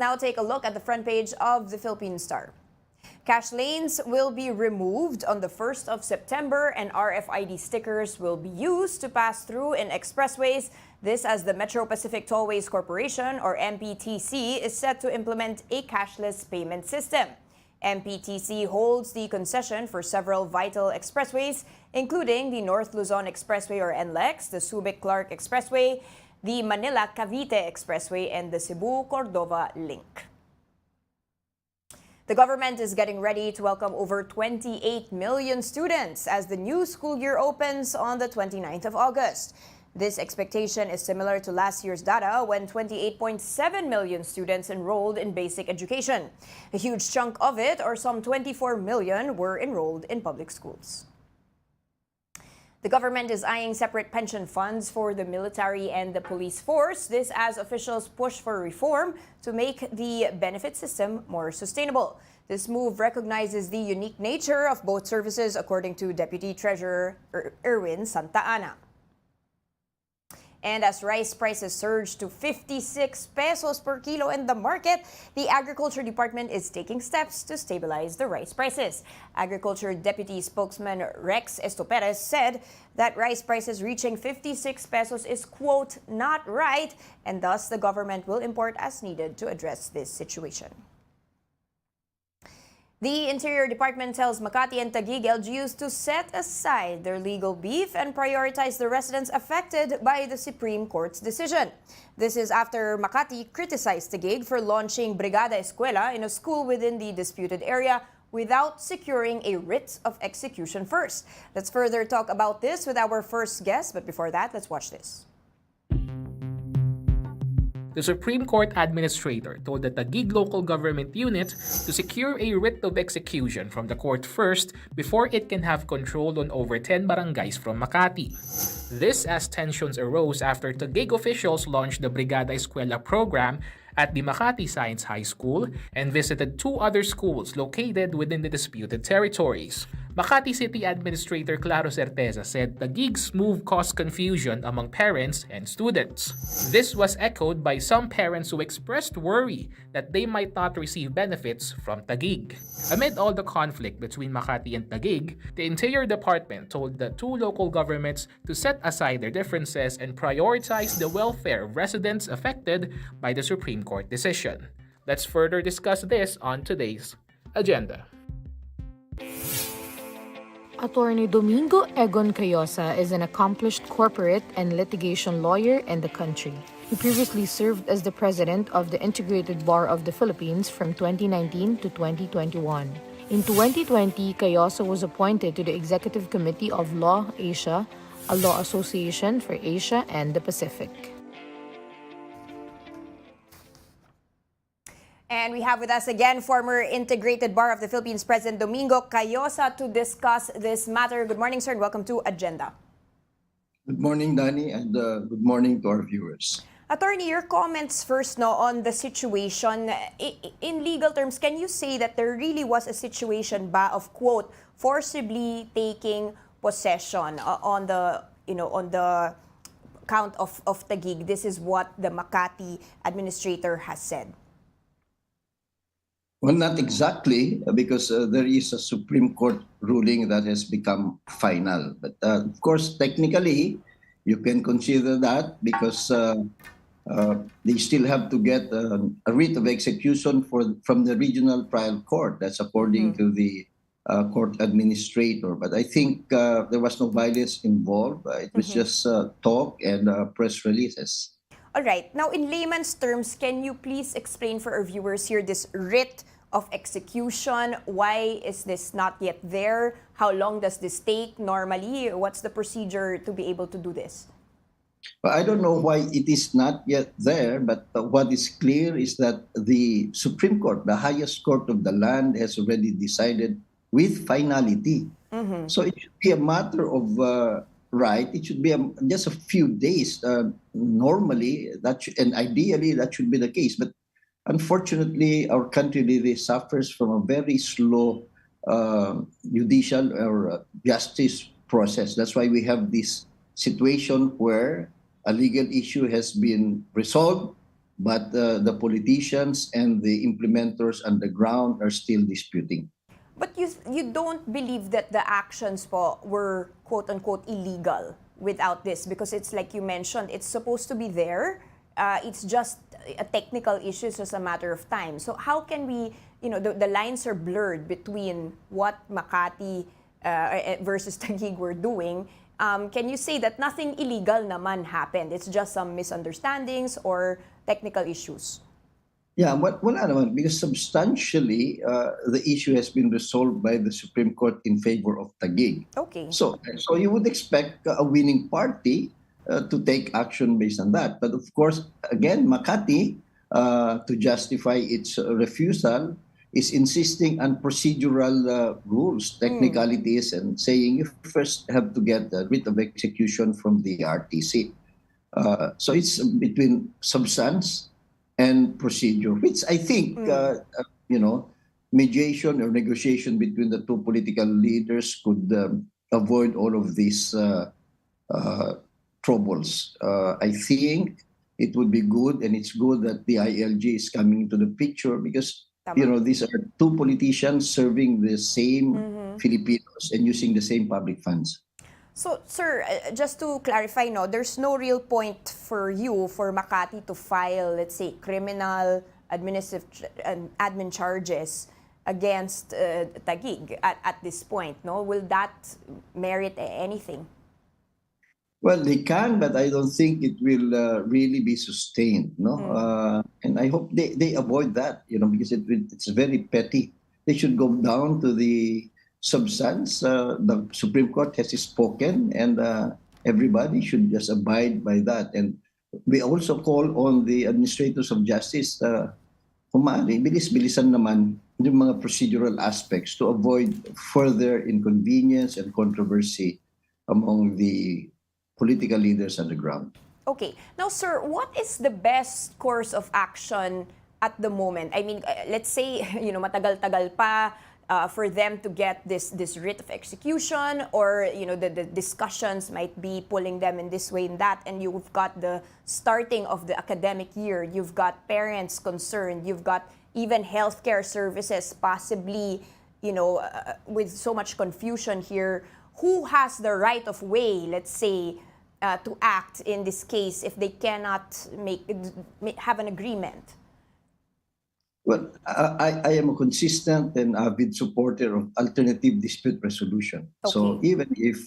Now take a look at the front page of the Philippine Star. Cash lanes will be removed on the 1st of September and RFID stickers will be used to pass through in expressways. This as the Metro Pacific Tollways Corporation or MPTC is set to implement a cashless payment system. MPTC holds the concession for several vital expressways, including the North Luzon Expressway or NLEX, the Subic-Clark Expressway, the Manila-Cavite Expressway, and the Cebu-Cordova Link. The government is getting ready to welcome over 28 million students as the new school year opens on the 29th of August. This expectation is similar to last year's data when 28.7 million students enrolled in basic education. A huge chunk of it, or some 24 million, were enrolled in public schools. The government is eyeing separate pension funds for the military and the police force. This as officials push for reform to make the benefit system more sustainable. This move recognizes the unique nature of both services, according to Deputy Treasurer Erwin Santa Ana. And as rice prices surge to 56 pesos per kilo in the market, the Agriculture Department is taking steps to stabilize the rice prices. Agriculture Deputy Spokesman Rex Estoperez said that rice prices reaching 56 pesos is, quote, not right, and thus the government will import as needed to address this situation. The Interior Department tells Makati and Taguig LGUs to set aside their legal beef and prioritize the residents affected by the Supreme Court's decision. This is after Makati criticized Taguig for launching Brigada Escuela in a school within the disputed area without securing a writ of execution first. Let's further talk about this with our first guest, but before that, let's watch this. The Supreme Court Administrator told the Taguig local government unit to secure a writ of execution from the court first before it can have control on over 10 barangays from Makati. This as tensions arose after Taguig officials launched the Brigada Escuela program at the Makati Science High School and visited two other schools located within the disputed territories. Makati City Administrator Claro Certeza said Taguig's move caused confusion among parents and students. This was echoed by some parents who expressed worry that they might not receive benefits from Taguig. Amid all the conflict between Makati and Taguig, the Interior Department told the two local governments to set aside their differences and prioritize the welfare of residents affected by the Supreme Court decision. Let's further discuss this on today's agenda. Attorney Domingo Cayosa is an accomplished corporate and litigation lawyer in the country. He previously served as the president of the Integrated Bar of the Philippines from 2019 to 2021. In 2020, Cayosa was appointed to the Executive Committee of Law Asia, a law association for Asia and the Pacific. And we have with us again former Integrated Bar of the Philippines President Domingo Cayosa to discuss this matter. Good morning, sir, and welcome to Agenda. Good morning, Danny, and good morning to our viewers. Attorney, your comments first on the situation. In legal terms, can you say that there really was a situation of, quote, forcibly taking possession on the count of Taguig? This is what the Makati administrator has said. Well, not exactly, because there is a Supreme Court ruling that has become final. But of course, technically, you can consider that because they still have to get a writ of execution from the regional trial court. That's according to the court administrator. But I think there was no violence involved. It was just talk and press releases. All right. Now, in layman's terms, can you please explain for our viewers here this writ of execution? Why is this not yet there? How long does this take normally? What's the procedure to be able to do this? Well, I don't know why it is not yet there, but what is clear is that the Supreme Court, the highest court of the land, has already decided with finality. So it should be a matter of right. It should be just a few days. Normally, and ideally, that should be the case. But unfortunately, our country really suffers from a very slow judicial or justice process. That's why we have this situation where a legal issue has been resolved, but the politicians and the implementers on the ground are still disputing. But you don't believe that the actions po were quote-unquote illegal without this, because it's like you mentioned, it's supposed to be there. It's just a technical issue, it's just a matter of time. So how can we, the lines are blurred between what Makati versus Taguig were doing. Can you say that nothing illegal naman happened? It's just some misunderstandings or technical issues? Yeah, wala naman, because substantially, the issue has been resolved by the Supreme Court in favor of Taguig. Okay. So you would expect a winning party to take action based on that. But of course, again, Makati, to justify its refusal, is insisting on procedural rules, technicalities, and saying you first have to get a writ of execution from the RTC. So it's between substance and procedure, which I think, mediation or negotiation between the two political leaders could avoid all of these troubles. I think it would be good, and it's good that the ILG is coming into the picture because, these are two politicians serving the same Filipinos and using the same public funds. So, sir, just to clarify, there's no real point for Makati to file, let's say, criminal, administrative, admin charges against Taguig at this point, no? Will that merit anything? Well, they can, but I don't think it will really be sustained, no? And I hope they avoid that, because it's very petty. They should go down to the substance. The Supreme Court has spoken, and everybody should just abide by that. And we also call on the administrators of justice, kumari, bilis-bilisan naman yung mga procedural aspects to avoid further inconvenience and controversy among the political leaders on the ground. Okay. Now, sir, what is the best course of action at the moment? I mean, let's say, matagal-tagal pa for them to get this writ of execution, or, the discussions might be pulling them in this way and that, and you've got the starting of the academic year, you've got parents concerned, you've got even healthcare services possibly, with so much confusion here. Who has the right of way, let's say, to act in this case if they cannot have an agreement? Well, I am a consistent and avid supporter of alternative dispute resolution. Okay. So even if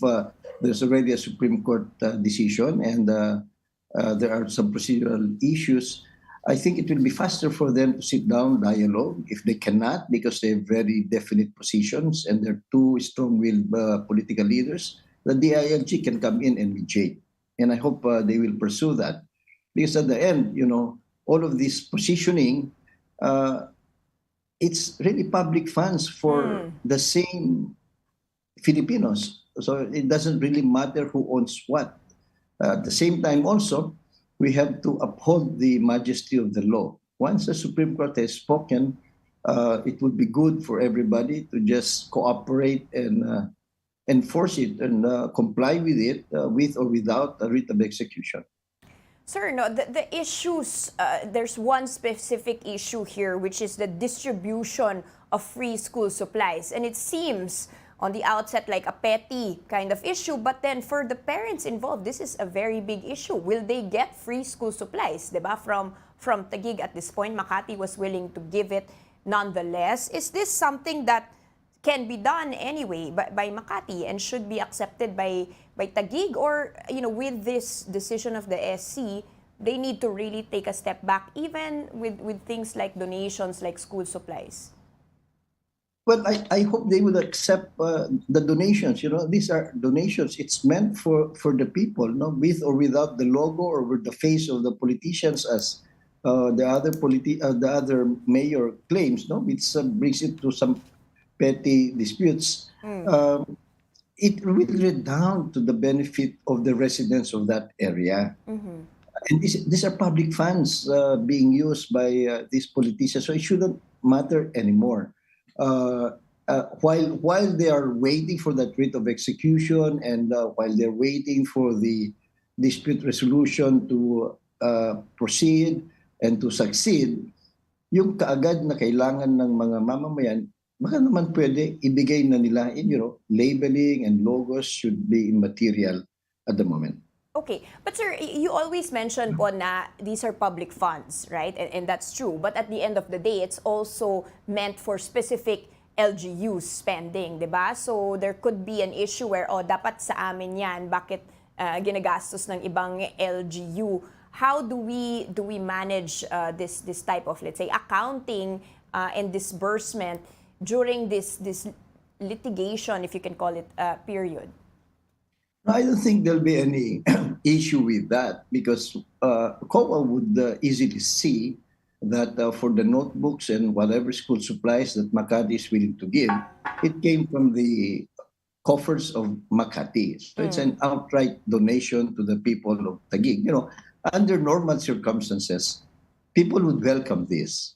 there's already a Supreme Court decision and there are some procedural issues, I think it will be faster for them to sit down, dialogue. If they cannot, because they have very definite positions and they're two strong-willed political leaders, the DILG can come in and mediate. And I hope they will pursue that. Because at the end, all of this positioning, it's really public funds for the same Filipinos. So it doesn't really matter who owns what. At the same time also, we have to uphold the majesty of the law. Once the Supreme Court has spoken, it would be good for everybody to just cooperate and enforce it and comply with it, with or without a writ of execution. Sir, the issues, there's one specific issue here, which is the distribution of free school supplies. And it seems on the outset like a petty kind of issue, but then for the parents involved, this is a very big issue. Will they get free school supplies, diba? From Taguig at this point, Makati was willing to give it nonetheless. Is this something that can be done anyway by Makati and should be accepted by Taguig? Or, with this decision of the SC, they need to really take a step back, even with things like donations, like school supplies? Well, I hope they will accept the donations. These are donations. It's meant for the people, with or without the logo or with the face of the politicians, as the other mayor claims. Which brings it to some petty disputes. It will redound to the benefit of the residents of that area. And these are public funds being used by these politicians, so it shouldn't matter anymore. While they are waiting for that writ of execution and while they're waiting for the dispute resolution to proceed and to succeed, yung kaagad na kailangan ng mga mamamayan, baka naman pwede ibigay na nila in, labeling and logos should be immaterial at the moment. Okay. But sir, you always mention po na these are public funds, right? And that's true. But at the end of the day, it's also meant for specific LGU spending, di ba? So there could be an issue where, dapat sa amin yan, bakit ginagastos ng ibang LGU? How do we manage this type of, let's say, accounting and disbursement during this litigation, if you can call it, period? I don't think there'll be any issue with that because COA would easily see that for the notebooks and whatever school supplies that Makati is willing to give, it came from the coffers of Makati. So it's an outright donation to the people of Taguig. Under normal circumstances, people would welcome this.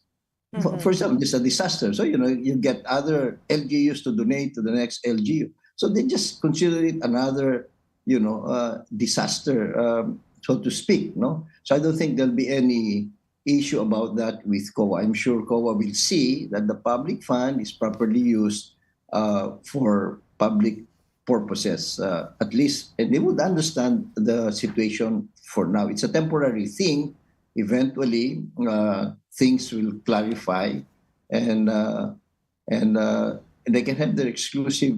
For some, it's a disaster. So, you get other LGUs to donate to the next LGU. So they just consider it another disaster, so to speak, no? So I don't think there'll be any issue about that with COA. I'm sure COA will see that the public fund is properly used for public purposes, at least, and they would understand the situation for now. It's a temporary thing. Eventually, things will clarify, and they can have their exclusive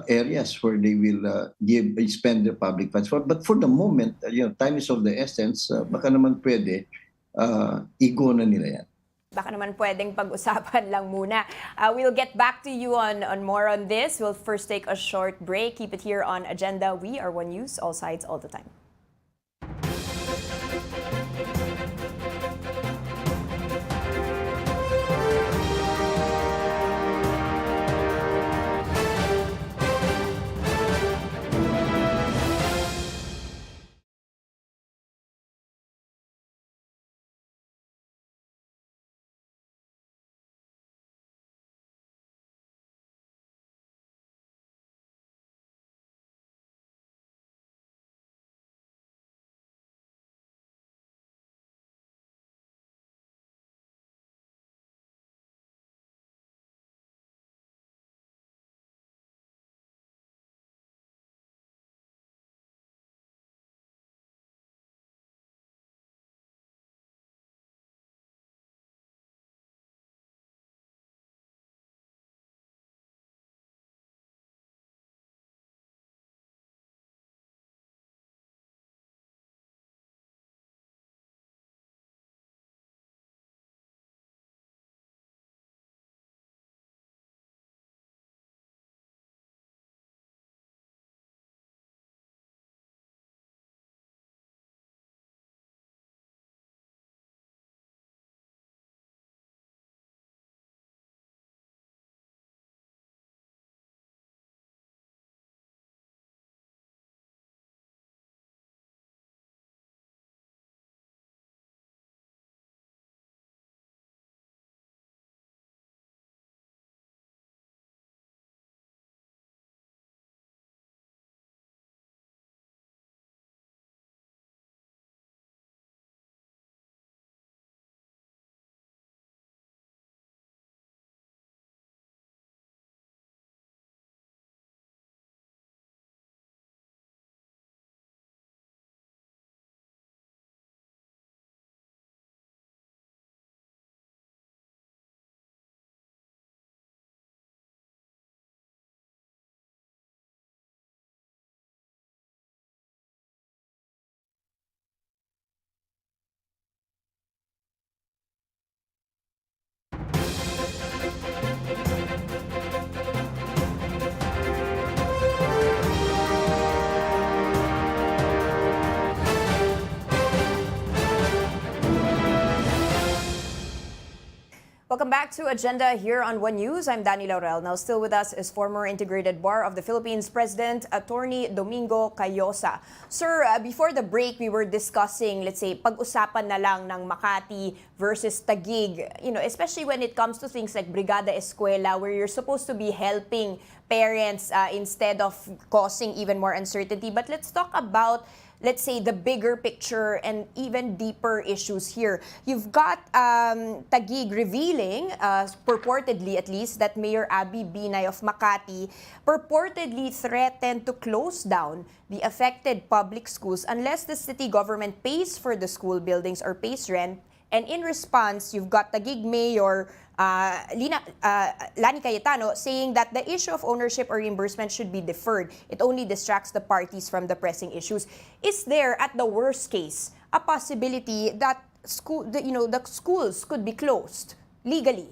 areas where they will spend their public funds for. But for the moment, time is of the essence. Baka naman pwede igo na nila yan. Baka naman pwedeng pag-usapan lang muna. We'll get back to you on more on this. We'll first take a short break. Keep it here on Agenda. We are One News, all sides, all the time. Welcome back to Agenda here on One News. I'm Laurel. Now, still with us is former Integrated Bar of the Philippines President, Atty. Domingo Cayosa. Sir, before the break, we were discussing, let's say, pag-usapan na lang ng Makati versus Taguig. Especially when it comes to things like Brigada Eskwela, where you're supposed to be helping parents instead of causing even more uncertainty. But let's talk about let's say, the bigger picture and even deeper issues here. You've got Taguig revealing, purportedly at least, that Mayor Abby Binay of Makati purportedly threatened to close down the affected public schools unless the city government pays for the school buildings or pays rent. And in response, you've got Taguig Mayor Lani Cayetano saying that the issue of ownership or reimbursement should be deferred. It only distracts the parties from the pressing issues. Is there, at the worst case, a possibility that the schools could be closed legally?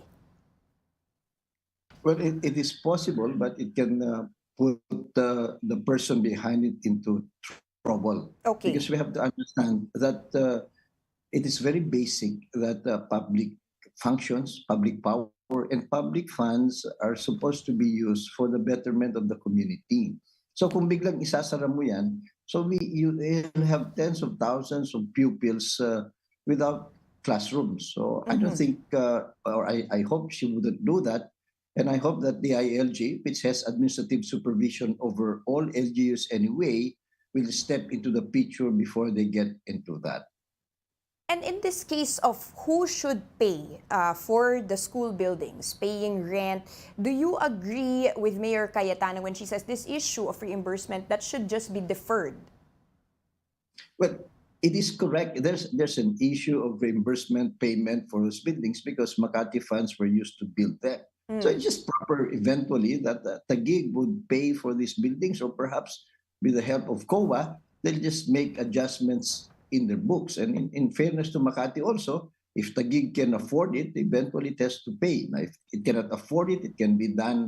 Well, it is possible, but it can put the person behind it into trouble. Okay. Because we have to understand that it is very basic that public functions, public power, and public funds are supposed to be used for the betterment of the community. So kung biglang isasara mo yan, so you'll have tens of thousands of pupils without classrooms. So I don't think, or I hope she wouldn't do that. And I hope that the ILG, which has administrative supervision over all LGUs anyway, will step into the picture before they get into that. And in this case of who should pay for the school buildings, paying rent, do you agree with Mayor Cayetano when she says this issue of reimbursement that should just be deferred? Well, it is correct. There's an issue of reimbursement payment for those buildings because Makati funds were used to build them. So it's just proper eventually that Taguig would pay for these buildings, or perhaps with the help of COA, they'll just make adjustments in their books. And in fairness to Makati also, if Taguig can afford it, eventually it has to pay. Now, if it cannot afford it, it can be done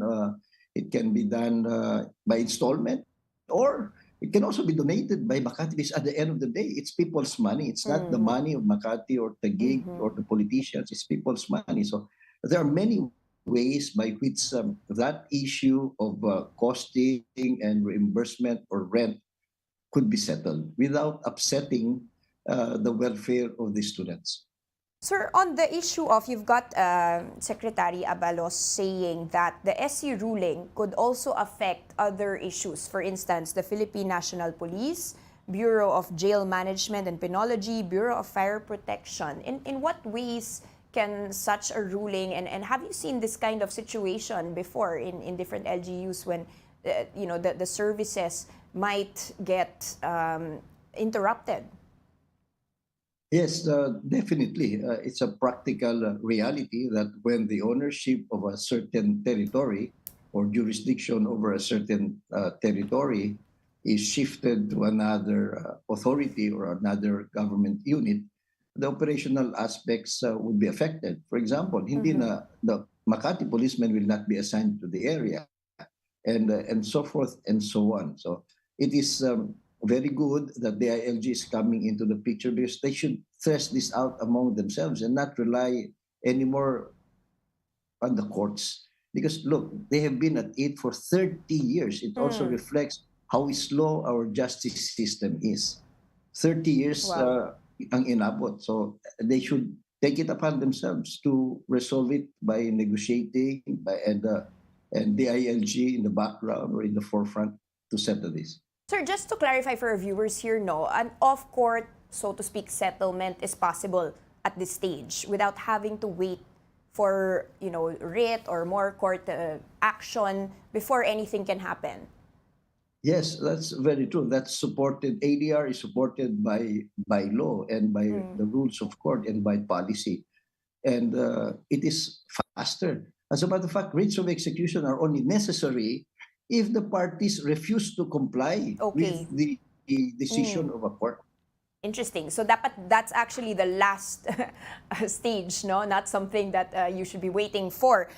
by installment, or it can also be donated by Makati, because at the end of the day, it's people's money. It's not the money of Makati or Taguig or the politicians. It's people's money. So there are many ways by which that issue of costing and reimbursement or rent could be settled without upsetting the welfare of the students. Sir, on the issue of, you've got Secretary Abalos saying that the SC ruling could also affect other issues. For instance, the Philippine National Police, Bureau of Jail Management and Penology, Bureau of Fire Protection. In what ways can such a ruling, and have you seen this kind of situation before in different LGUs when the services might get interrupted? Yes, definitely. It's a practical reality that when the ownership of a certain territory or jurisdiction over a certain territory is shifted to another authority or another government unit, the operational aspects would be affected. For example, hindi na the Makati policemen will not be assigned to the area, and so forth and so on. So it is very good that the ILG is coming into the picture, because they should thresh this out among themselves and not rely anymore on the courts. Because look, they have been at it for 30 years. It also reflects how slow our justice system is. 30 years ang inabot. So they should take it upon themselves to resolve it by negotiating and the ILG in the background or in the forefront to settle this. Sir, just to clarify for our viewers here, an off-court, so to speak, settlement is possible at this stage without having to wait for, writ or more court action before anything can happen. Yes, that's very true. That's supported. ADR is supported by law and by the rules of court and by policy. And it is faster. As a matter of fact, writs of execution are only necessary if the parties refuse to comply with the decision of a court. Interesting. So that's actually the last stage, not something that you should be waiting for.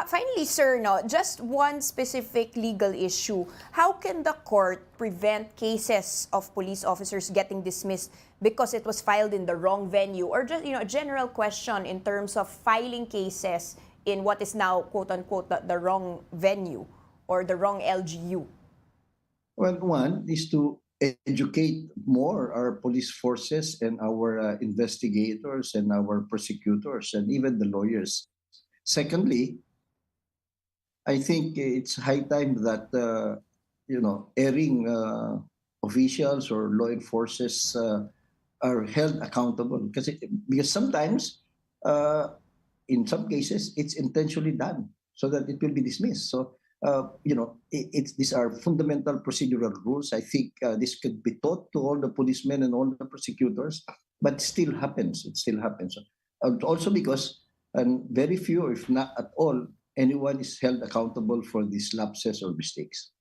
Finally, sir, just one specific legal issue. How can the court prevent cases of police officers getting dismissed because it was filed in the wrong venue? Or just, a general question in terms of filing cases in what is now, quote-unquote, the wrong venue or the wrong LGU? Well, one is to educate more our police forces and our investigators and our prosecutors and even the lawyers. Secondly, I think it's high time that, airing officials or law enforcers are held accountable. Because sometimes, in some cases, it's intentionally done so that it will be dismissed. So, these are fundamental procedural rules. I think this could be taught to all the policemen and all the prosecutors, but still happens. It still happens. Also because very few, if not at all, anyone is held accountable for these lapses or mistakes.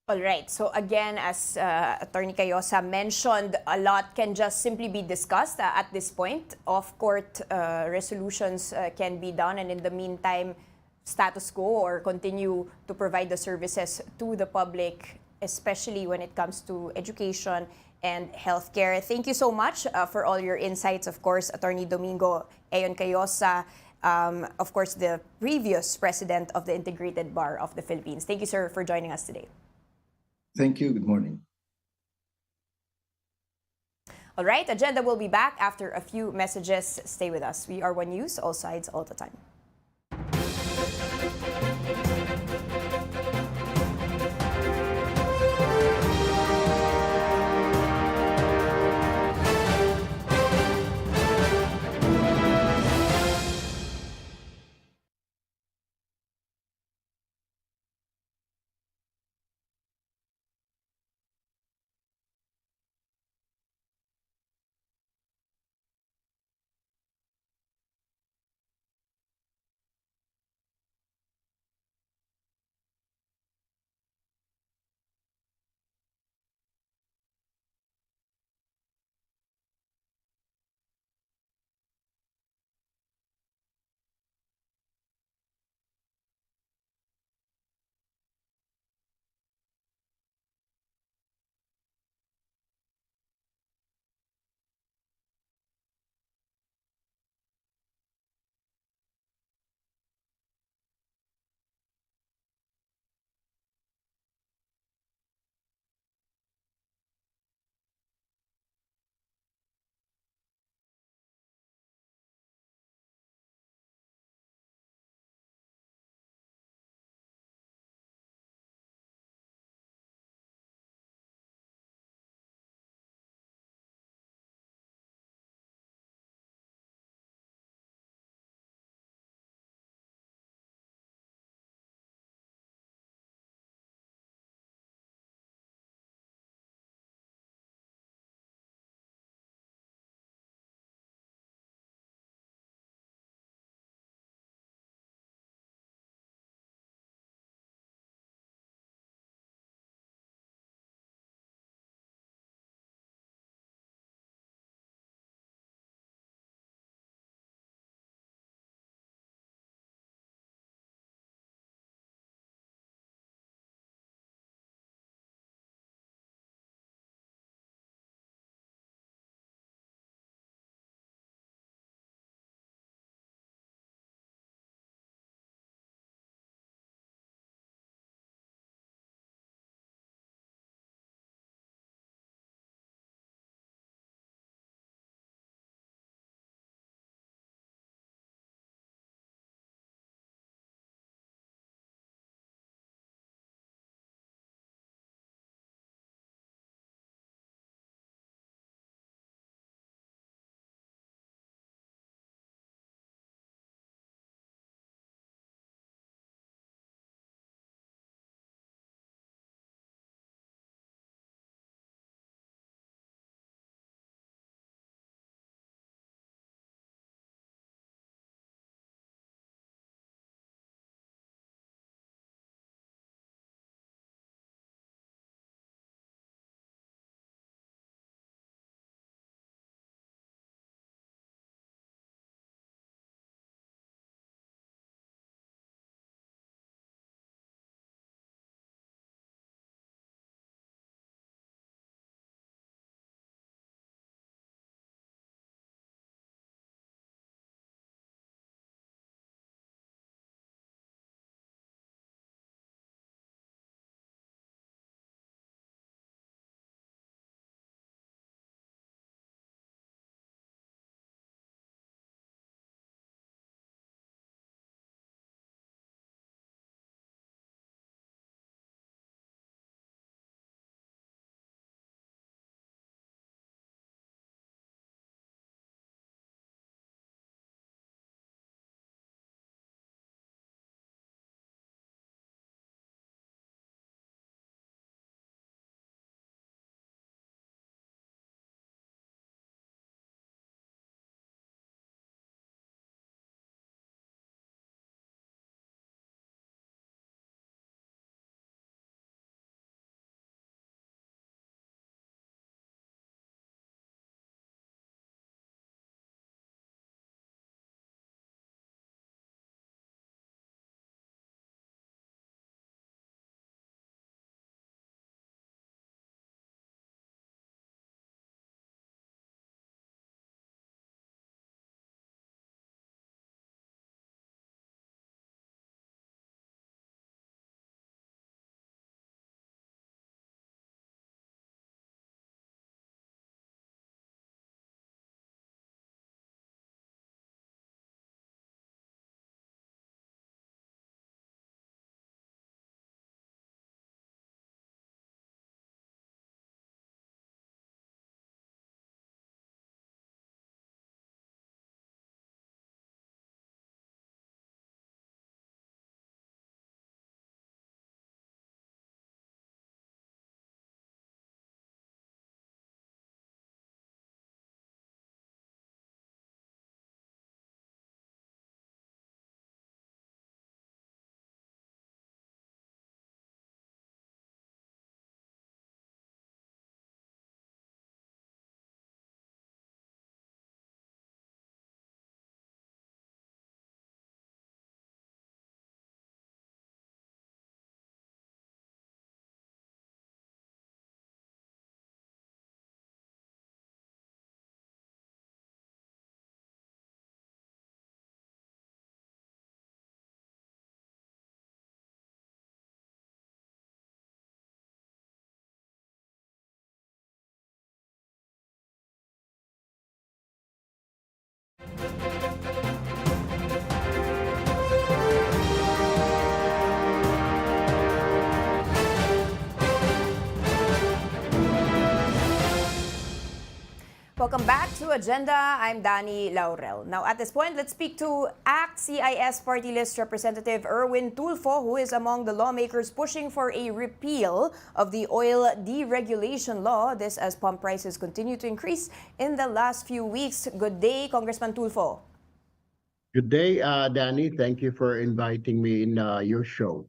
All right. So again, as Attorney Cayosa mentioned, a lot can just simply be discussed at this point. Off-court resolutions can be done, and in the meantime, status quo or continue to provide the services to the public, especially when it comes to education and healthcare. Thank you so much for all your insights. Of course, Attorney Domingo Cayosa, of course, the previous president of the Integrated Bar of the Philippines. Thank you, sir, for joining us today. Thank you. Good morning. All right, Agenda will be back after a few messages. Stay with us. We are One News, all sides, all the time. Welcome back to Agenda. I'm Danny Laurel. Now, at this point, let's speak to ACT-CIS Party List Representative Erwin Tulfo, who is among the lawmakers pushing for a repeal of the oil deregulation law. This as pump prices continue to increase in the last few weeks. Good day, Congressman Tulfo. Good day, Danny. Thank you for inviting me in your show.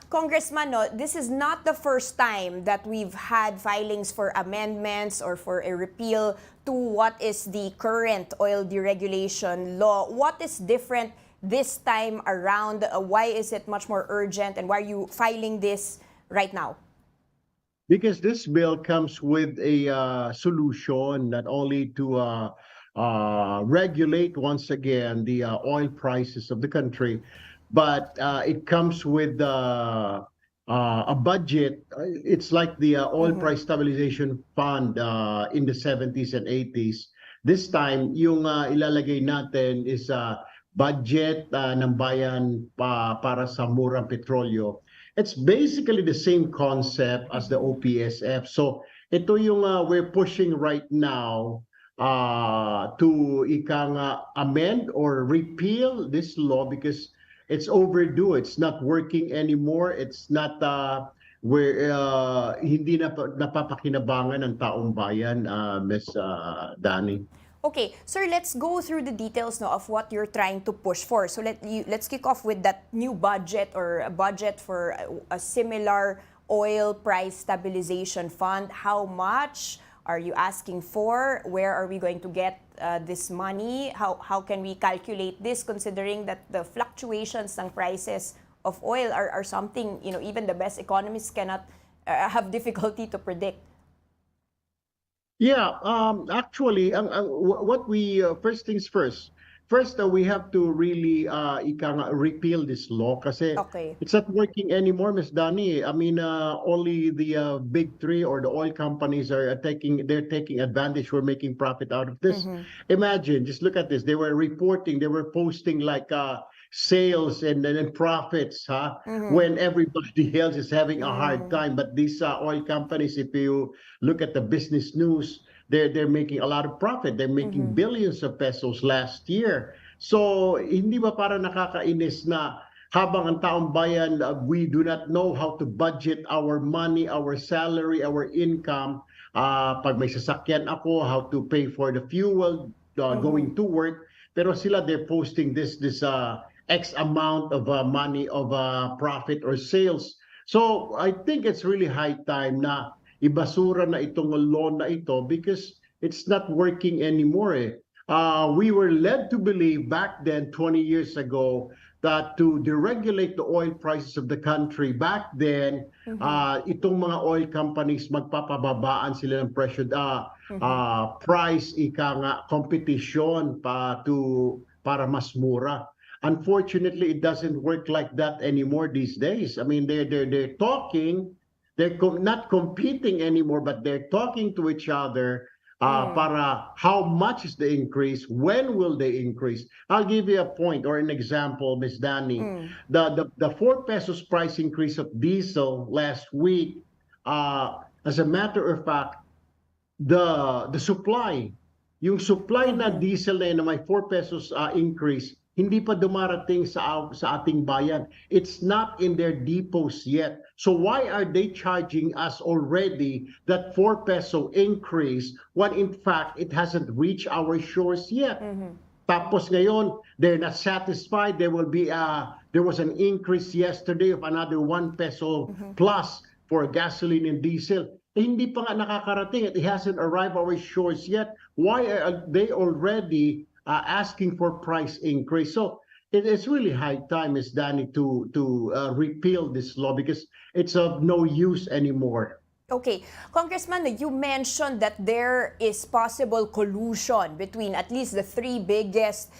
Congressman, no, this is not the first time that we've had filings for amendments or for a repeal to what is the current oil deregulation law. What is different this time around? Why is it much more urgent, and why are you filing this right now? Because this bill comes with a solution not only to regulate once again the oil prices of the country, but it comes with a budget. It's like the oil price stabilization fund in the 70s and 80s. This time, yung ilalagay natin is budget ng bayan para sa murang petrolyo. It's basically the same concept as the OPSF. So ito yung we're pushing right now to amend or repeal this law because it's overdue. It's not working anymore. It's not hindi na napapakinabangan ng taong bayan, Ms. Danny. Okay, sir, let's go through the details now of what you're trying to push for. So let's kick off with that new budget, or a budget for a similar oil price stabilization fund. How much are you asking for? Where are we going to get this money? How can we calculate this, considering that the fluctuations ng prices of oil are something, you know, even the best economists cannot have difficulty to predict? Yeah, actually, what we first things first. First, we have to really repeal this law kasi it's not working anymore, Ms. Dani. I mean, only the big three or the oil companies are taking advantage. We're making profit out of this. Imagine, just look at this. They were posting like sales and profits, when everybody else is having a hard time. But these oil companies, if you look at the business news, they're making a lot of profit. They're making billions of pesos last year. So hindi ba para nakakainis na habang ang taong bayan, we do not know how to budget our money, our salary, our income. Pag may sasakyan ako, how to pay for the fuel going to work. Pero sila, they're posting this X amount of money of profit or sales. So I think it's really high time na ibasura na itong law na ito because it's not working anymore. We were led to believe back then, 20 years ago, that to deregulate the oil prices of the country, back then, itong mga oil companies, magpapababaan sila ng presyo, price, competition para mas mura. Unfortunately, it doesn't work like that anymore these days. I mean, they're talking. They're not competing anymore, but they're talking to each other para how much is the increase, when will they increase. I'll give you a point or an example, Ms. Danny. The 4 pesos price increase of diesel last week, as a matter of fact, the supply, yung supply na diesel na may 4 pesos increase, hindi pa dumarating sa ating bayan. It's not in their depots yet. So why are they charging us already that 4 peso increase when in fact it hasn't reached our shores yet? Tapos ngayon, they're not satisfied. There was an increase yesterday of another 1 peso plus for gasoline and diesel. Hindi pa nga nakakarating. It hasn't arrived our shores yet. Why are they already asking for price increase? So it's really high time, Ms. Danny, to repeal this law because it's of no use anymore. Okay, Congressman, you mentioned that there is possible collusion between at least the 3 biggest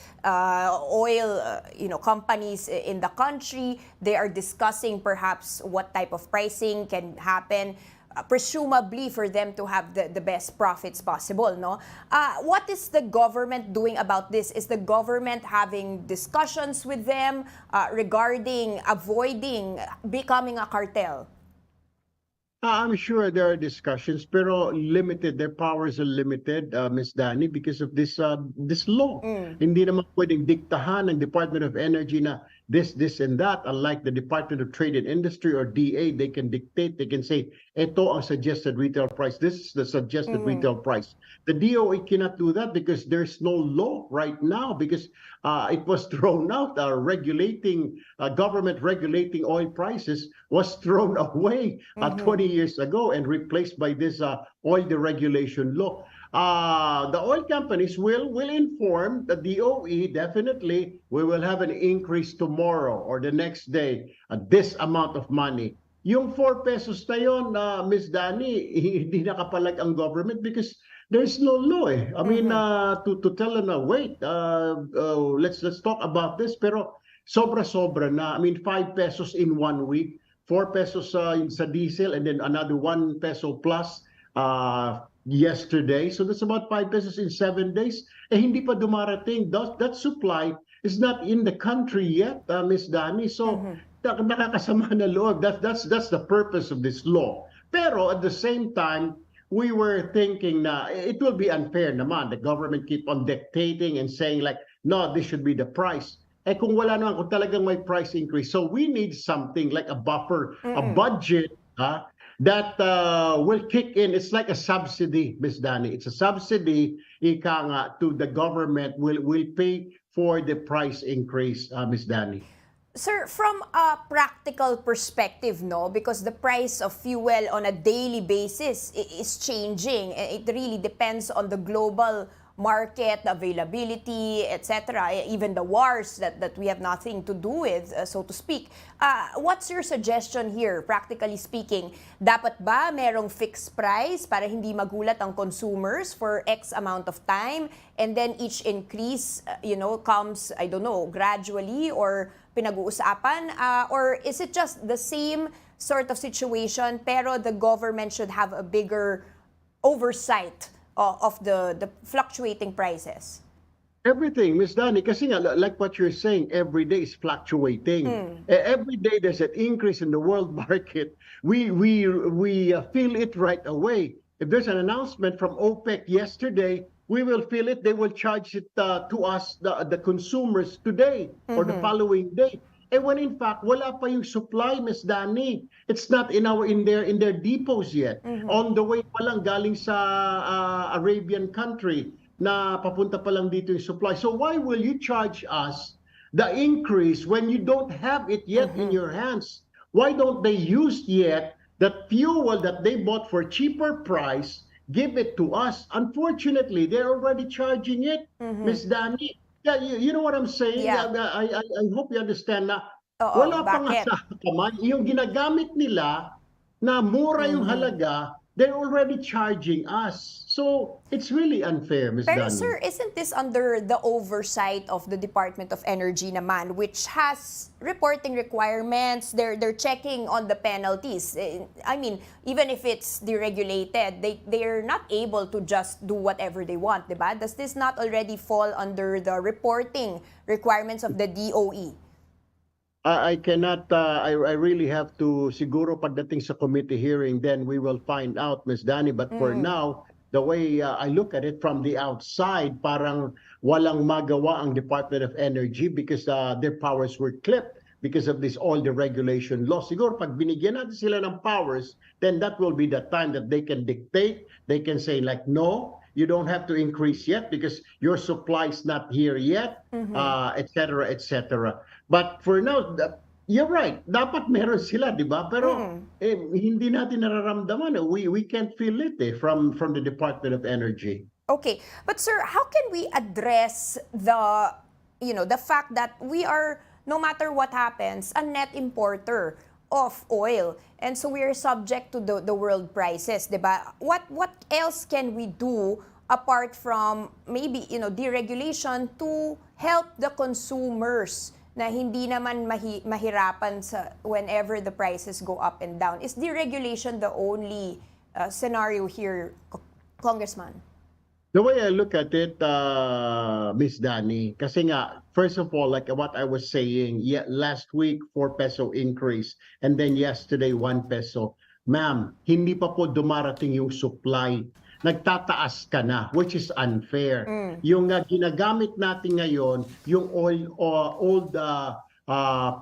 oil companies in the country. They are discussing perhaps what type of pricing can happen, presumably for them to have the best profits possible, no? What is the government doing about this? Is the government having discussions with them regarding avoiding becoming a cartel? I'm sure there are discussions, pero limited. Their powers are limited, Ms. Danny, because of this law. Hindi naman pwedeng diktahan ng Department of Energy na this, and that. Unlike the Department of Trade and Industry or DA, they can dictate. They can say, ito ang suggested retail price. This is the suggested retail price. The DOE cannot do that because there's no law right now because it was thrown out. Government regulating oil prices was thrown away 20 years ago and replaced by this oil deregulation law. The oil companies will inform the DOE definitely we will have an increase tomorrow or the next day at this amount of money. Yung 4 pesos na yun, Ms. Danny, hindi nakapalag ang government because there's no law eh. I mean, to tell them, wait, let's talk about this. Pero sobra-sobra na. I mean, 5 pesos in 1 week, 4 pesos sa diesel, and then another 1 peso plus yesterday. So that's about 5 pesos in 7 days. Eh, hindi pa dumarating. That supply is not in the country yet, Ms. Danny. So, nakakasama na loob. That's the purpose of this law. Pero at the same time, we were thinking na it will be unfair naman. The government keep on dictating and saying like, no, this should be the price. Eh kung wala naman, kung talagang may price increase. So we need something like a buffer, a budget that will kick in. It's like a subsidy, Ms. Danny. It's a subsidy, ika nga, to the government will pay for the price increase, Ms. Danny. Sir, from a practical perspective, no, because the price of fuel on a daily basis is changing. It really depends on the global market, availability, etc., even the wars that we have nothing to do with, so to speak. What's your suggestion here, practically speaking? Dapat ba merong fixed price para hindi magulat ang consumers for X amount of time, and then each increase, comes, I don't know, gradually or pinag-uusapan? Or is it just the same sort of situation pero the government should have a bigger oversight of the fluctuating prices? Everything, Ms. Danny, kasi nga, like what you're saying, every day is fluctuating. Every day there's an increase in the world market. We feel it right away. If there's an announcement from OPEC yesterday, we will feel it. They will charge it to us, the consumers, today or the following day. And when in fact, wala pa yung supply, Ms. Danny. It's not in their depots yet. On the way pa lang galing sa Arabian country na papunta pa lang dito yung supply. So why will you charge us the increase when you don't have it yet in your hands? Why don't they use yet that fuel that they bought for cheaper price, give it to us? Unfortunately, they're already charging it, Ms. Danny. Yeah, you know what I'm saying? Yeah. I hope you understand na wala pa nga bakit? sa kamay. Yung ginagamit nila na mura yung halaga, they're already charging us. So, it's really unfair, Ms. Pero Danny. sir, isn't this under the oversight of the Department of Energy naman, which has reporting requirements? They're checking on the penalties. I mean, even if it's deregulated, they're not able to just do whatever they want, diba? Does this not already fall under the reporting requirements of the DOE? I cannot, I really have to, siguro pagdating sa committee hearing, then we will find out, Ms. Danny. But for now, the way I look at it from the outside, parang walang magawa ang Department of Energy because their powers were clipped because of this oil deregulation law. Siguro pag binigyan natin sila ng powers, then that will be the time that they can dictate. They can say like, no, you don't have to increase yet because your supply is not here yet, etc., etc. But for now, you're right. Dapat meron sila, di ba? Pero hindi natin nararamdaman. We can't feel it from the Department of Energy. Okay, but sir, how can we address the fact that we are, no matter what happens, a net importer of oil, and so we are subject to the world prices, diba? What else can we do apart from maybe deregulation to help the consumers na hindi naman mahirapan sa whenever the prices go up and down? Is deregulation the only scenario here, Congressman? The way I look at it, Miss Danny, kasi nga, first of all, like what I was saying, last week, 4 peso increase, and then yesterday, 1 peso. ma'am, hindi pa po dumarating yung supply. Nagtataas ka na, which is unfair. Yung ginagamit natin ngayon, yung old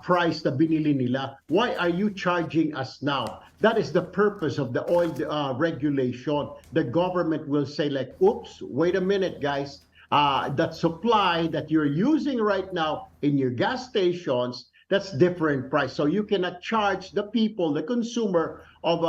price na binili nila, why are you charging us now? That is the purpose of the oil regulation. The government will say like, oops, wait a minute, guys. That supply that you're using right now in your gas stations, that's different price. So you cannot charge the people, the consumer, of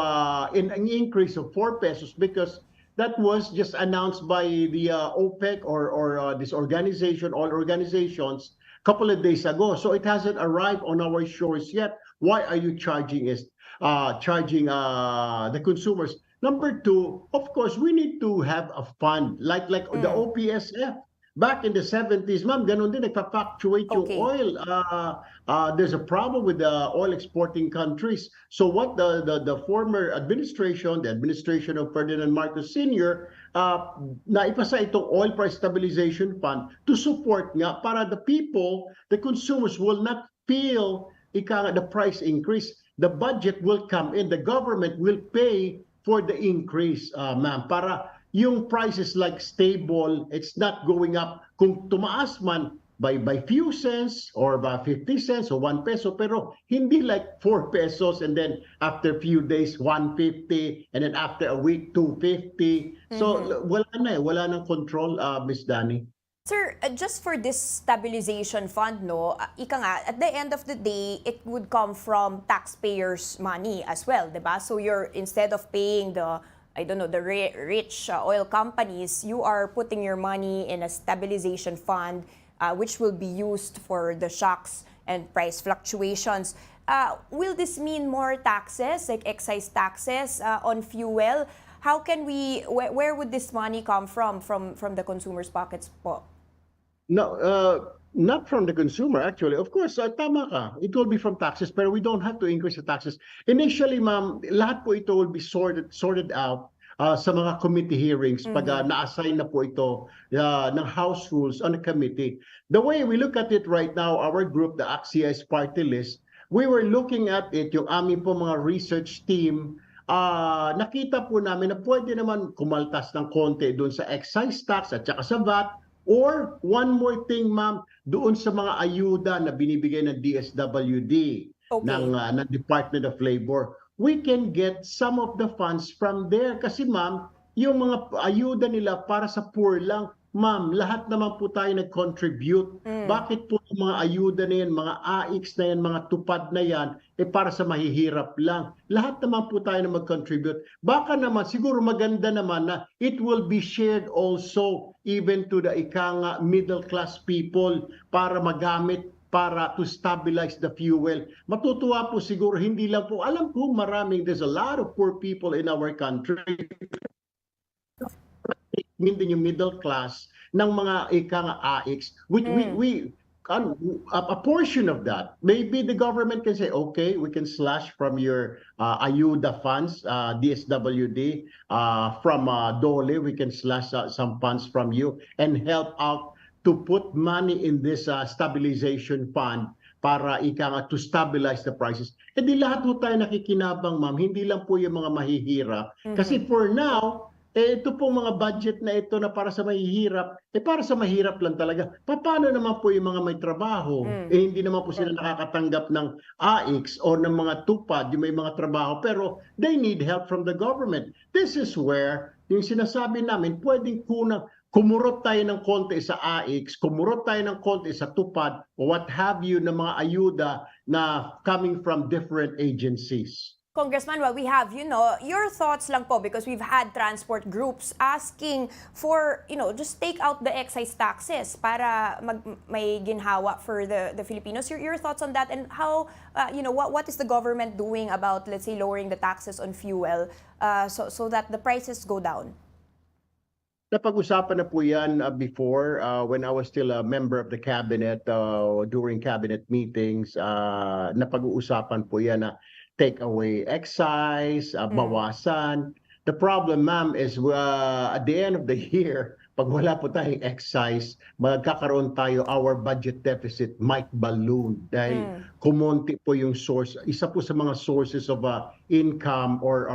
an increase of 4 pesos because that was just announced by the OPEC or this organization, all organizations, couple of days ago. So it hasn't arrived on our shores yet. Why are you charging the consumers? Number two, of course, we need to have a fund like the OPSF. Back in the 70s, ma'am, ganun din, nagpa-fluctuate yung oil. There's a problem with the oil exporting countries. So what the former administration, the administration of Ferdinand Marcos Sr., naipasa itong oil price stabilization fund to support nga para the people, the consumers will not feel the price increase. The budget will come in, the government will pay for the increase, ma'am, para yung price is like stable, it's not going up. Kung tumaas man by few cents or by 50 cents or 1 peso, pero hindi like 4 pesos and then after few days 150 and then after a week 250. So wala nang control, Miss Danny. Sir, just for this stabilization fund, no, ika nga, at the end of the day, it would come from taxpayers' money as well, diba? So you're, instead of paying the rich oil companies, you are putting your money in a stabilization fund, which will be used for the shocks and price fluctuations. Will this mean more taxes, like excise taxes on fuel? How can where would this money come from the consumers' pockets po? No, not from the consumer, actually. Of course, tama ka. It will be from taxes, pero we don't have to increase the taxes. Initially, ma'am, lahat po ito will be sorted out sa mga committee hearings pag na-assign na po ito ng House Rules on the committee. The way we look at it right now, our group, the AXIS party list, we were looking at it, yung aming po mga research team, nakita po namin na pwede naman kumaltas ng konti doon sa excise tax at saka sa VAT. Or one more thing, ma'am, doon sa mga ayuda na binibigay ng DSWD, ng Department of Labor, we can get some of the funds from there. Kasi ma'am, yung mga ayuda nila para sa poor lang, ma'am, lahat naman po tayo nag-contribute. Bakit po yung mga ayuda na yan, mga AIX na yan, mga tupad na yan, para sa mahihirap lang? Lahat naman po tayo na mag-contribute. Baka naman, siguro maganda naman na it will be shared also even to the middle class people para magamit para to stabilize the fuel. Matutuwa po siguro, hindi lang po, alam ko there's a lot of poor people in our country. Din yung middle class ng mga AIX, which a portion of that, maybe the government can say, okay, we can slash from your ayuda funds, DSWD, from DOLE, we can slash some funds from you and help out to put money in this stabilization fund para to stabilize the prices. E di lahat po tayo nakikinabang, ma'am, hindi lang po yung mga mahihirap. Kasi for now, ito po mga budget na ito na para sa mahihirap, para sa mahirap lang talaga. Paano naman po yung mga may trabaho? Hindi naman po sila nakakatanggap ng AIX o ng mga tupad, yung may mga trabaho, pero they need help from the government. This is where yung sinasabi namin, pwedeng kumurot tayo ng konti sa AIX, kumurot tayo ng konti sa tupad, o what have you, na mga ayuda na coming from different agencies. Congressman, well, we have, your thoughts lang po because we've had transport groups asking for, just take out the excise taxes para may ginhawa for the Filipinos. Your thoughts on that and how, what is the government doing about, let's say, lowering the taxes on fuel so that the prices go down? Napag-usapan na po yan before when I was still a member of the cabinet during cabinet meetings. Napag-uusapan po yan na take away excise, bawasan. The problem, ma'am, is at the end of the year, pag wala po tayong excise, magkakaroon tayo, our budget deficit might balloon dahil kumonti po yung source. Isa po sa mga sources of income or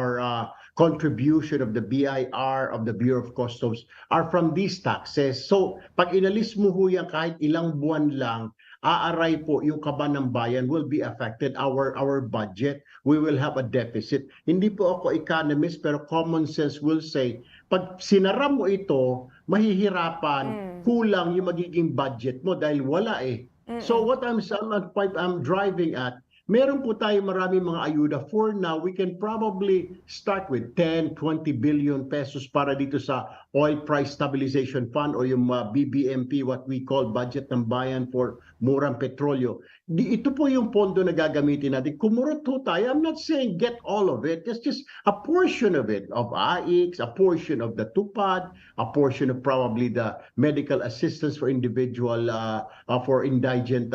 contribution of the BIR, of the Bureau of Customs, are from these taxes. So, pag inalis mo ho yan kahit ilang buwan lang, aaray po yung kaban ng bayan will be affected, our budget, we will have a deficit. Hindi po ako economist, pero common sense will say, pag sinara mo ito, mahihirapan, kulang yung magiging budget mo dahil wala eh. So what I'm driving at, meron po tayo maraming mga ayuda. For now, we can probably start with 10, 20 billion pesos para dito sa Oil Price Stabilization Fund o yung BBMP, what we call Budget ng Bayan for Murang Petrolyo. Ito po yung pondo na gagamitin natin. Kumurot po tayo. I'm not saying get all of it. It's just a portion of it, of AIX, a portion of the TUPAD, a portion of probably the medical assistance for individual, for indigent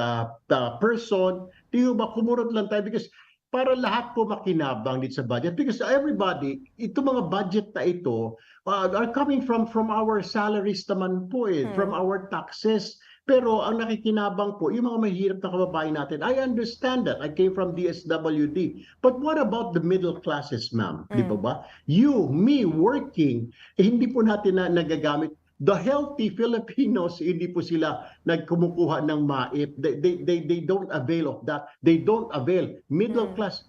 person. Di ba kumurot lang tayo because para lahat po makinabang dito sa budget because everybody, ito mga budget na ito are coming from our salaries naman po from our taxes. Pero ang nakikinabang po, yung mga mahirap na kababayan natin, I understand that. I came from DSWD. But what about the middle classes, ma'am? Di ba ba? You, me, working, hindi po natin nagagamit. The healthy Filipinos, hindi po sila nagkumukuha ng MAIP. They don't avail of that. They don't avail. Middle class,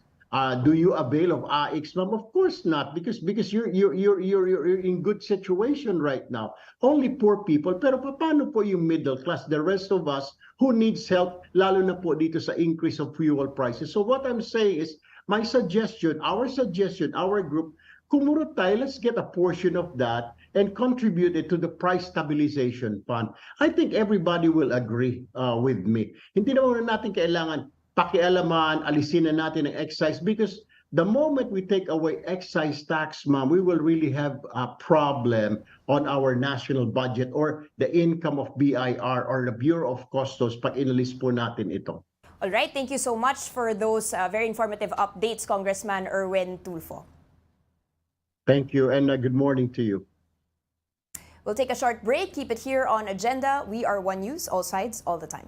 do you avail of AIX, ma'am? Of course not, because you're in good situation right now. Only poor people. Pero paano po yung middle class? The rest of us who needs help, lalo na po dito sa increase of fuel prices. So what I'm saying is, my suggestion, our group, kumurot tayo, let's get a portion of that and contribute it to the Price Stabilization Fund. I think everybody will agree with me. Hindi naman natin kailangan pakialaman, alisin na natin ang excise because the moment we take away excise tax, ma'am, we will really have a problem on our national budget or the income of BIR or the Bureau of Customs pag inalis po natin ito. All right, thank you so much for those very informative updates, Congressman Erwin Tulfo. Thank you and good morning to you. We'll take a short break. Keep it here on Agenda. We are One News, all sides, all the time.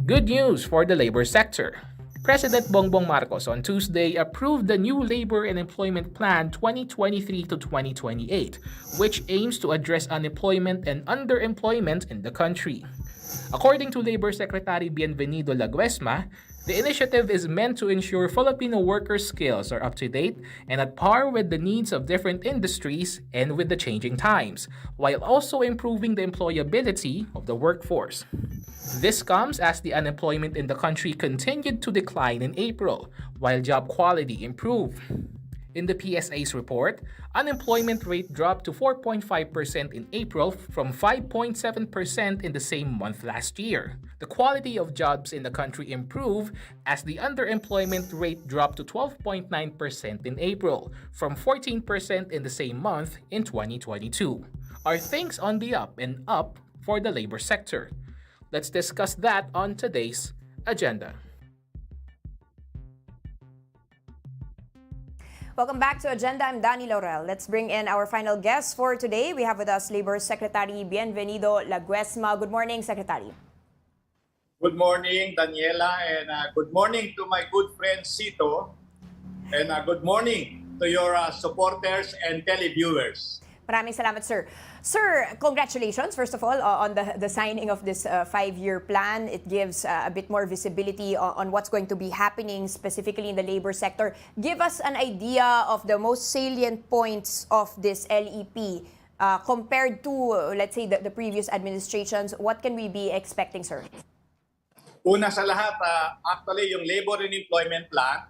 Good news for the labor sector. President Bongbong Marcos on Tuesday approved the new Labor and Employment Plan 2023 to 2028, which aims to address unemployment and underemployment in the country. According to Labor Secretary Bienvenido Laguesma, the initiative is meant to ensure Filipino workers' skills are up to date and at par with the needs of different industries and with the changing times, while also improving the employability of the workforce. This comes as the unemployment in the country continued to decline in April, while job quality improved. In the PSA's report, unemployment rate dropped to 4.5% in April from 5.7% in the same month last year. The quality of jobs in the country improved as the underemployment rate dropped to 12.9% in April from 14% in the same month in 2022. Are things on the up and up for the labor sector? Let's discuss that on today's agenda. Welcome back to Agenda. I'm Laurel. Let's bring in our final guest for today. We have with us Labor Secretary Bienvenido Laguesma. Good morning, Secretary. Good morning, Daniela, and good morning to my good friend Cito, and good morning to your supporters and televiewers. Maraming salamat, sir. Sir, congratulations, first of all, on the signing of this 5-year plan. It gives a bit more visibility on what's going to be happening specifically in the labor sector. Give us an idea of the most salient points of this LEP compared to, let's say, the previous administrations. What can we be expecting, sir? Una sa lahat, actually, yung Labor and Employment Plan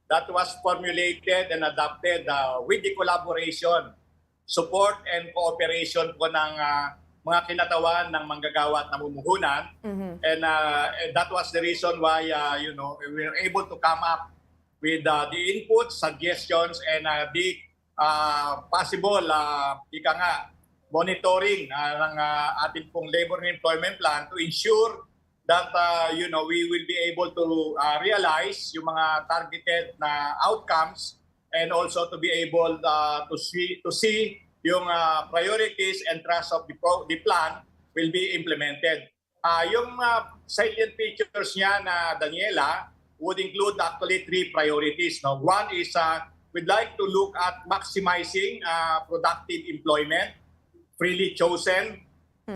that was formulated and adopted with the collaboration, support and cooperation po ng mga kinatawan ng manggagawa at namumuhunan. And that was the reason why we were able to come up with the inputs, suggestions, and the possible monitoring ng ating pong Labor and Employment Plan to ensure that we will be able to realize yung mga targeted na outcomes, and also to be able to see yung priorities and thrust of the plan will be implemented. Yung salient features niya na Daniela would include actually 3 priorities. No? One is we'd like to look at maximizing productive employment, freely chosen,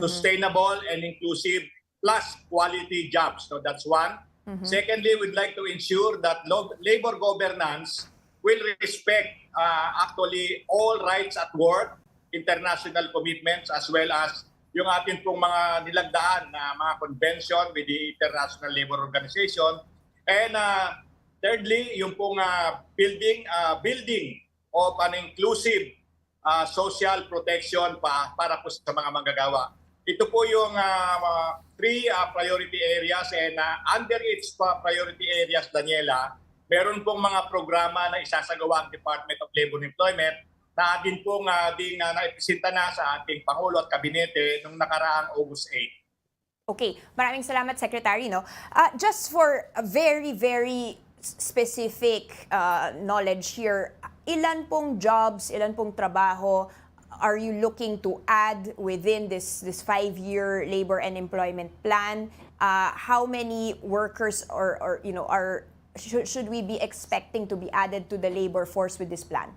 sustainable and inclusive, plus quality jobs. So that's one. Secondly, we'd like to ensure that labor governance will respect actually all rights at work, international commitments, as well as yung ating pong mga nilagdaan na mga convention with the International Labor Organization. And thirdly, yung pong building of an inclusive social protection para po sa mga manggagawa. Ito po yung 3 priority areas, and under its priority areas, Daniela, meron pong mga programa na isasagawa ang Department of Labor and Employment na atin pong naipresenta na sa ating Pangulo at Kabinete noong nakaraang August 8. Okay, maraming salamat, Secretary. No? Just for a very, very specific knowledge here, ilan pong jobs, ilan pong trabaho are you looking to add within this 5-year labor and employment plan? How many workers should we be expecting to be added to the labor force with this plan?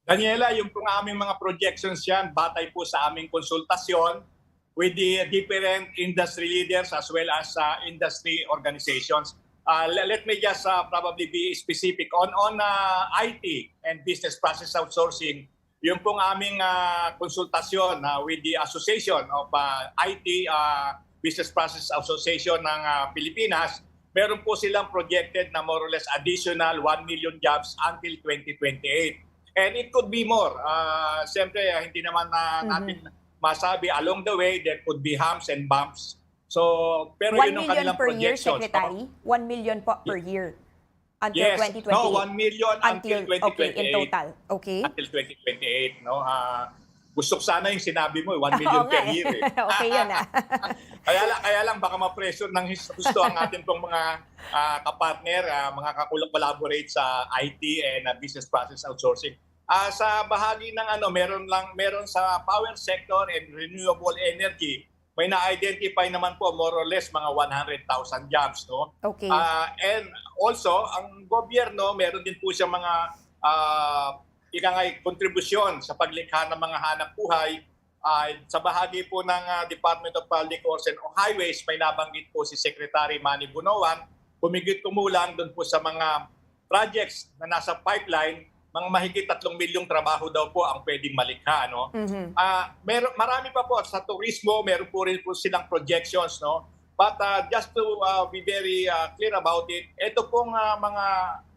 Daniela, yung pong aming mga projections yan, batay po sa aming konsultasyon with the different industry leaders as well as industry organizations. Let me just probably be specific. On IT and business process outsourcing, yung pong aming konsultasyon with the Association of IT Business Process Association ng Pilipinas, meron po silang projected na more or less additional 1 million jobs until 2028. And it could be more. Siyempre, hindi naman natin masabi. Along the way, there could be humps and bumps. So, pero 1 yun ang million kanilang per year, projections. Secretary? 1 million po per year until Yes. 2028? No, 1 million until 2028. Okay, in total. Okay. Until 2028. No? Gusto ko sana yung sinabi mo, 1 million per year. Okay yun Kaya lang baka ma-pressure ng gusto ang atin pong mga kapartner, mga collaborate sa IT and business process outsourcing. Sa bahagi ng meron sa power sector and renewable energy, may na-identify naman po more or less mga 100,000 jobs. No? Okay. And also, ang gobyerno, meron din po siya mga kontribusyon sa paglikha ng mga hanap buhay. Sa bahagi po ng Department of Public Works and Highways, may nabanggit po si Secretary Manny Bunoan, kumigit-kumulang doon po sa mga projects na nasa pipeline, mga mahigit 3 milyong trabaho daw po ang pwedeng malikha. No? Marami pa po sa turismo, meron po rin po silang projections. No? But just to be very clear about it, ito pong mga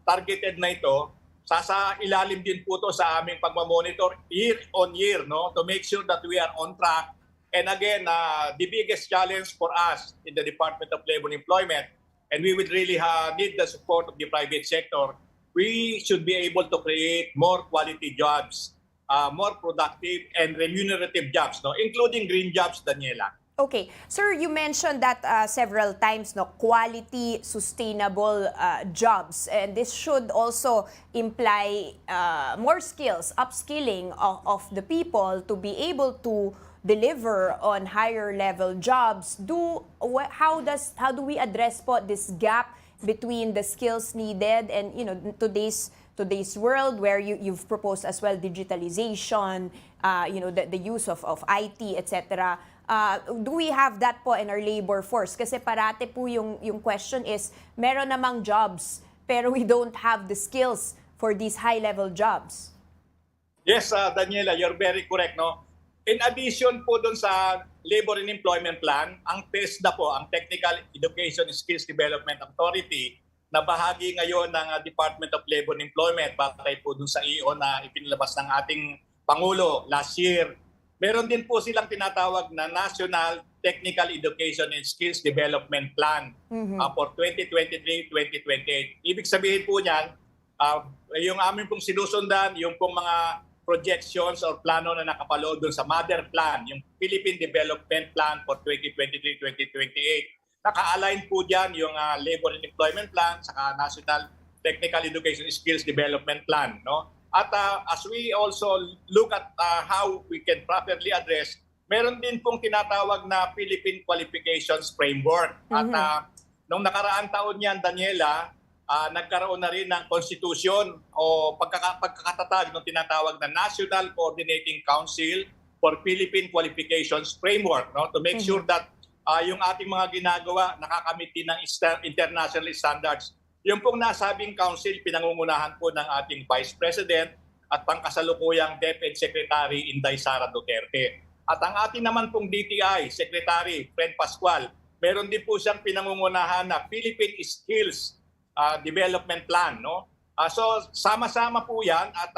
targeted na ito, sa ilalim din po to sa aming pagmamonitor year on year, no, to make sure that we are on track. And again, the biggest challenge for us in the Department of Labor and Employment, and we would really need the support of the private sector, we should be able to create more quality jobs more productive and remunerative jobs, no, including green jobs, Daniela. Okay. Sir, you mentioned that several times, no, quality, sustainable jobs. And this should also imply more skills, upskilling of the people to be able to deliver on higher level jobs. How do we address po this gap between the skills needed and, you know, today's world where you've proposed as well digitalization, you know, the use of IT, etc. Do we have that po in our labor force? Kasi parate po yung question is, meron namang jobs, pero we don't have the skills for these high-level jobs. Yes, Daniela, you're very correct, no? In addition po dun sa Labor and Employment Plan, ang TESDA po, ang Technical Education and Skills Development Authority, na bahagi ngayon ng Department of Labor and Employment, batay po dun sa EO na ipinilabas ng ating Pangulo last year. Meron din po silang tinatawag na National Technical Education and Skills Development Plan for 2023-2028. Ibig sabihin po niyan, yung amin pong sinusundan, yung pong mga projections or plano na nakapalood doon sa Mother Plan, yung Philippine Development Plan for 2023-2028. Naka-align po dyan yung Labor and Employment Plan saka National Technical Education and Skills Development Plan, no? At as we also look at how we can properly address, meron din pong tinatawag na Philippine Qualifications Framework. At nung nakaraang taon yan, Daniela, nagkaroon na rin ng constitution o pagkakatatag ng tinatawag na National Coordinating Council for Philippine Qualifications Framework, no? To make sure that yung ating mga ginagawa nakakamit din ng international standards. Yung pong nasabing council, pinangungunahan po ng ating Vice President at pangkasalukuyang DepEd Secretary Inday Sara Duterte. At ang ating naman pong DTI Secretary Fred Pascual, meron din po siyang pinangungunahan na Philippine Skills Development Plan, no? So sama-sama po yan at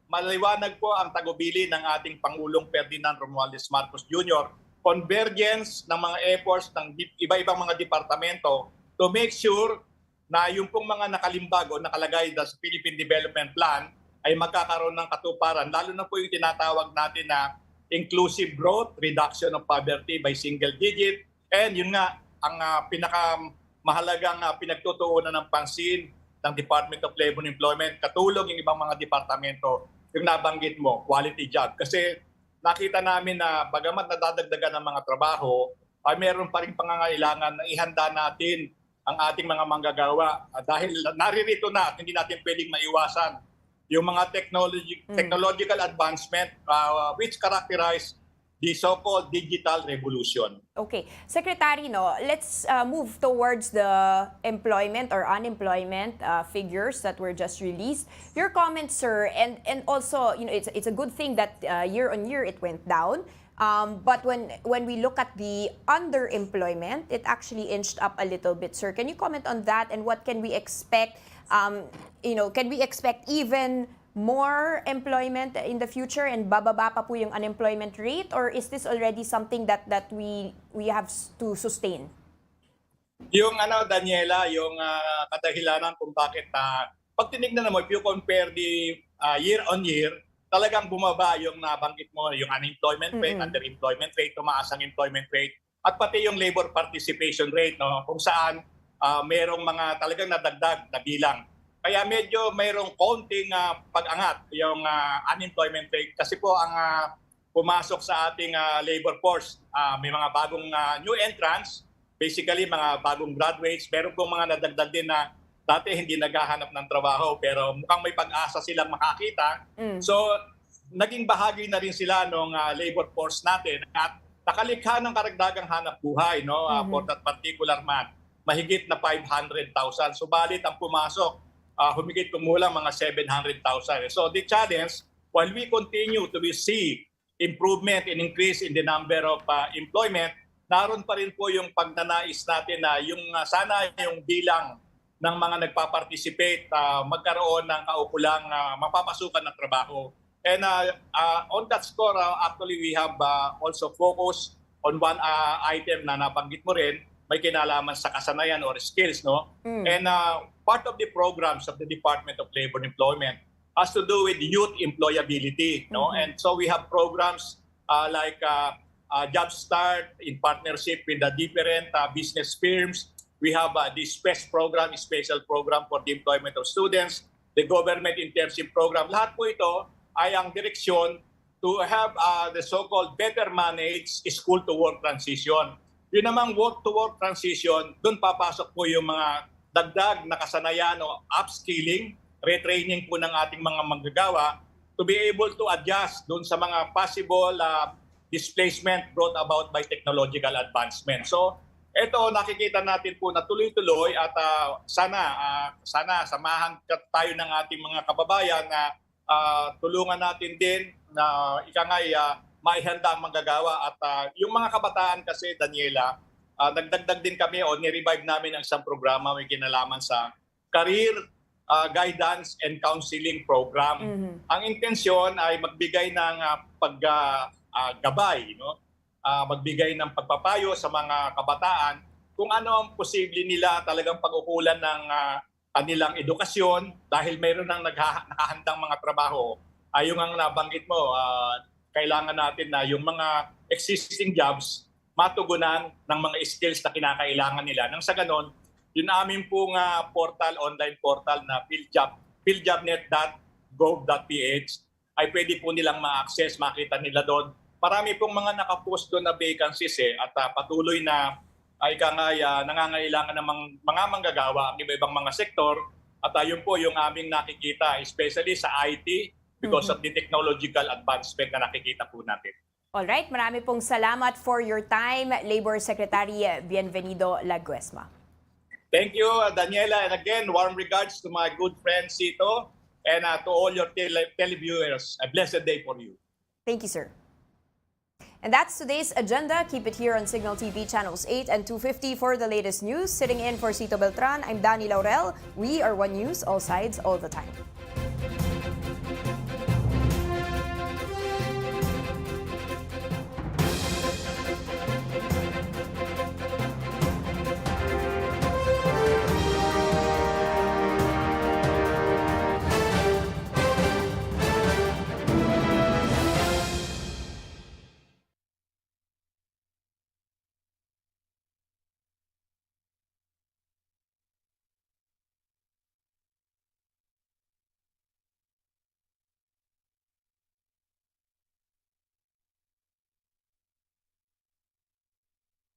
maliwanag po ang tagubili ng ating Pangulong Ferdinand Romualdez Marcos Jr. Convergence ng mga efforts ng iba-ibang mga departamento to make sure na yung pong mga nakalimbag o nakalagay sa Philippine Development Plan ay magkakaroon ng katuparan, lalo na po yung tinatawag natin na inclusive growth, reduction of poverty by single digit, and yun nga, ang pinakamahalagang pinagtutuunan ng pansin ng Department of Labor and Employment, katulong yung ibang mga departamento, yung nabanggit mo, quality job. Kasi nakita namin na bagamat nadadagdagan ng mga trabaho, ay meron pa rin pangangailangan na ihanda natin ang ating mga manggagawa dahil naririto na at hindi natin pwedeng maiwasan yung mga technological advancement which characterize the so-called digital revolution. Okay. Secretary, no, let's move towards the employment or unemployment figures that were just released. Your comments, sir, and also, you know, it's a good thing that year on year it went down. But when we look at the underemployment, it actually inched up a little bit, sir. Can you comment on that and what can we expect? You know, can we expect even more employment in the future and bababa pa po yung unemployment rate, or is this already something that we have to sustain? Yung Daniela, yung kadahilanan kung bakit pag tinignan mo, if you compare the year on year, talagang bumaba yung nabanggit mo, yung unemployment rate, underemployment rate, tumaas ang employment rate, at pati yung labor participation rate, no, kung saan merong mga talagang nadagdag na bilang. Kaya medyo mayroong konting pag-angat yung unemployment rate kasi po ang pumasok sa ating labor force, may mga bagong new entrants, basically mga bagong graduates, meron pong mga nadagdag din na dati hindi naghahanap ng trabaho pero mukhang may pag-asa silang makakita. So naging bahagi na rin sila ng labor force natin at nakalikha ng karagdagang hanap buhay, no, for that particular month. Mahigit na 500,000. Subalit ang pumasok, humigit kumulang mga 700,000. So the challenge, while we continue to see improvement and increase in the number of employment, naroon pa rin po yung pagnanais natin na yung sana yung bilang ng mga nagpa-participate, magkaroon ng kaukulang mapapasukan ng trabaho. And on that score, actually we have also focused on one item na nabanggit mo rin, may kinalaman sa kasanayan or skills, no? And part of the programs of the Department of Labor and Employment has to do with youth employability. No? And so we have programs like Job Start in partnership with the different business firms. We have the SPES program, special program for the employment of students, the government internship program. Lahat po ito ay ang direksyon to have the so-called better managed school-to-work transition. Yun namang work-to-work transition, doon papasok po yung mga dagdag na kasanayan o upskilling, retraining po ng ating mga manggagawa to be able to adjust doon sa mga possible displacement brought about by technological advancement. So, ito nakikita natin po na tuloy-tuloy at sana samahan tayo ng ating mga kababayan na tulungan natin din na maihanda ang manggagawa. At yung mga kabataan kasi, Daniela, nagdagdag din kami o nirevive namin ang isang programa may kinalaman sa career guidance and counseling program. Ang intensyon ay magbigay ng paggabay, magbigay ng pagpapayo sa mga kabataan kung ano ang posible nila talagang pag-ukulan ng kanilang edukasyon dahil mayroon ng nakahandang mga trabaho. Yung ang nabanggit mo, kailangan natin na yung mga existing jobs matugunan ng mga skills na kinakailangan nila. Nang sa ganon, yung amin pong online portal na philjobnet.gov.ph ay pwede po nilang ma-access, makita nila doon. Marami pong mga nakapost doon na vacancies at patuloy na nangangailangan ng mga manggagawa ang iba-ibang mga sektor. At yun po yung aming nakikita, especially sa IT because of the technological advancement na nakikita po natin. Alright, marami pong salamat for your time, Labor Secretary Bienvenido Laguesma. Thank you, Daniela. And again, warm regards to my good friend Sito and to all your televiewers. A blessed day for you. Thank you, sir. And that's today's agenda. Keep it here on Cignal TV channels 8 and 250 for the latest news. Sitting in for Sito Beltran, I'm Danny Laurel. We are One News, all sides, all the time.